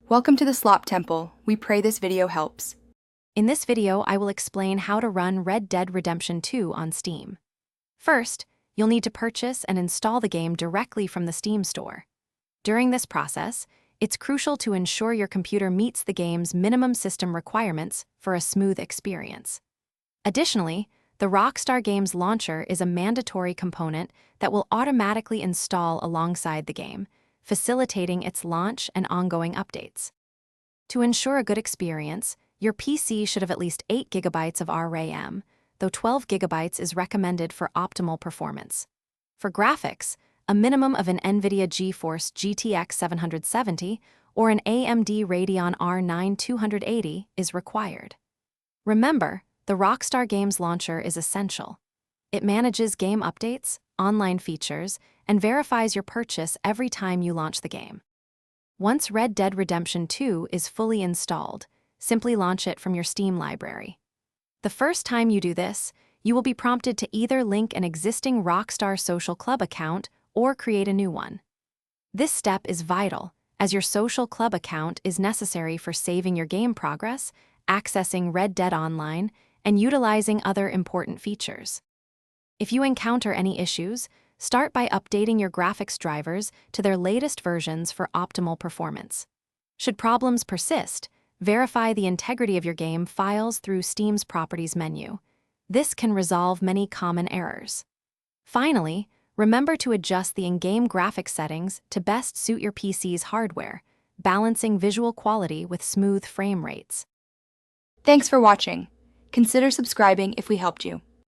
Welcome to the Slop Temple. We pray this video helps. In this video, I will explain how to run Red Dead Redemption 2 on Steam. First, you'll need to purchase and install the game directly from the Steam store. During this process, it's crucial to ensure your computer meets the game's minimum system requirements for a smooth experience. Additionally, the Rockstar Games launcher is a mandatory component that will automatically install alongside the game, facilitating its launch and ongoing updates. To ensure a good experience, your PC should have at least 8 GB of RAM, though 12 GB is recommended for optimal performance. For graphics, a minimum of an NVIDIA GeForce GTX 770 or an AMD Radeon R9 280 is required. Remember, the Rockstar Games launcher is essential. It manages game updates, online features, and verifies your purchase every time you launch the game. Once Red Dead Redemption 2 is fully installed, simply launch it from your Steam library. The first time you do this, you will be prompted to either link an existing Rockstar Social Club account or create a new one. This step is vital, as your Social Club account is necessary for saving your game progress, accessing Red Dead Online, and utilizing other important features. If you encounter any issues, start by updating your graphics drivers to their latest versions for optimal performance. Should problems persist, verify the integrity of your game files through Steam's Properties menu. This can resolve many common errors. Finally, remember to adjust the in-game graphics settings to best suit your PC's hardware, balancing visual quality with smooth frame rates. Thanks for watching. Consider subscribing if we helped you.